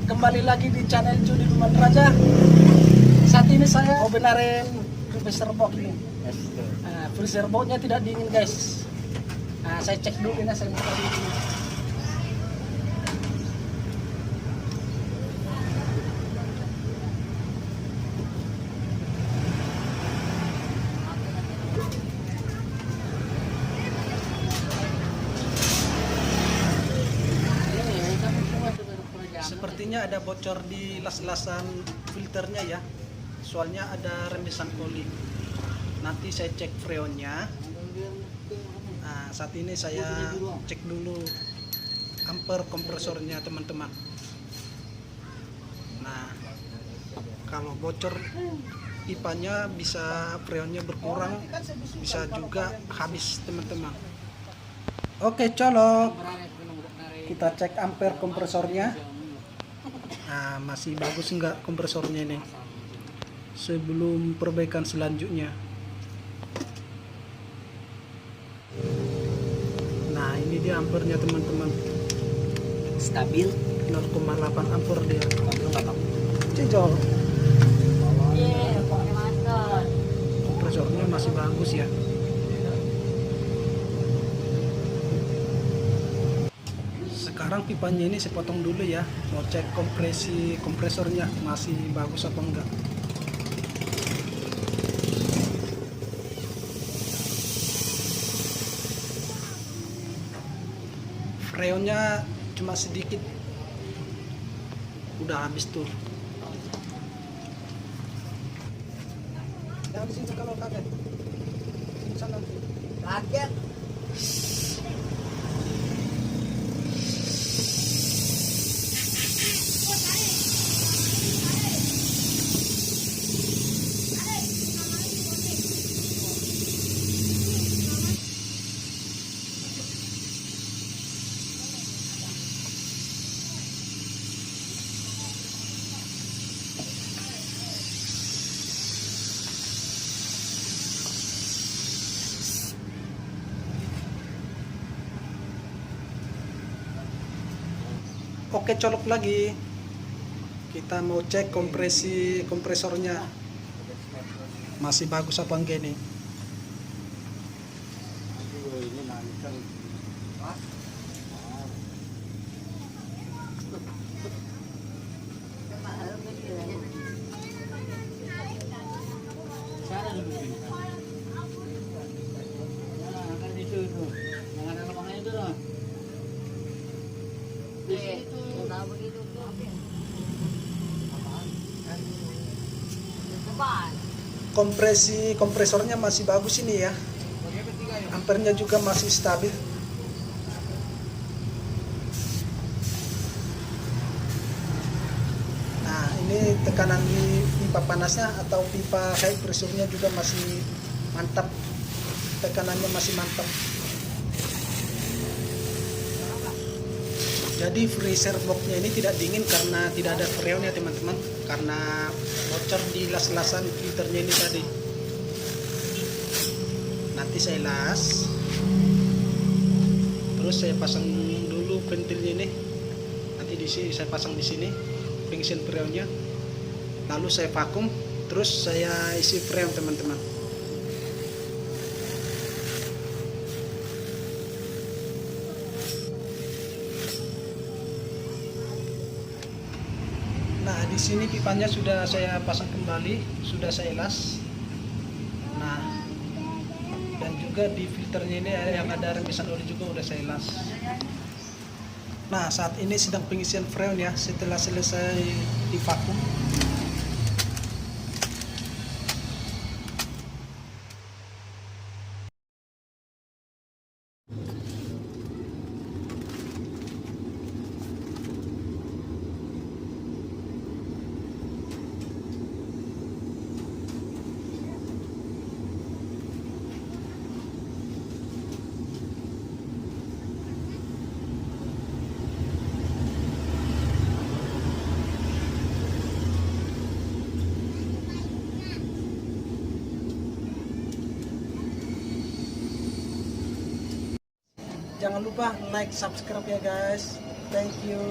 kembali lagi di channel Judi Duman Raja. Saat ini saya mau benerin freezer box ini. Freezer boxnya tidak dingin guys. Saya cek dulu ini, saya buka dulu. Sepertinya ada bocor di las-lasan filternya ya. Soalnya ada rembesan oli. Nanti saya cek freonnya. Saat ini saya cek dulu ampere kompresornya teman-teman. Nah, kalau bocor pipanya bisa freonnya berkurang, bisa juga habis teman-teman. Oke, colok. Kita cek ampere kompresornya. Masih bagus enggak kompresornya ini sebelum perbaikan selanjutnya. Nah, ini dia ampernya teman-teman, stabil 0,8 ampere dia. Cicol kompresornya masih bagus ya. Sekarang pipanya ini saya potong dulu ya, mau cek kompresornya masih bagus apa enggak. Freonnya cuma sedikit, udah habis tuh. Jangan disini kalau kaget, sana kaget. Oke, colok lagi. Kita mau cek kompresornya masih bagus apa enggak nih. Kompresornya masih bagus ini ya, ampernya juga masih stabil. Nah, ini tekanan di pipa panasnya atau pipa high pressure-nya juga masih mantap, tekanannya masih mantap. Jadi freezer boxnya ini tidak dingin karena tidak ada freon ya teman-teman, karena bocor di las-lasan filternya ini tadi. Nanti saya las, terus saya pasang dulu ventilnya ini. Nanti di sini saya pasang di sini pengisian freonnya, lalu saya vakum, terus saya isi freon teman-teman. Nah, di sini pipanya sudah saya pasang kembali, sudah saya las. Nah, dan juga di filternya ini yang ada rembesan oli juga udah saya las. Nah, saat ini sedang pengisian freon ya, setelah selesai divakum. Jangan lupa like, subscribe ya guys. Thank you.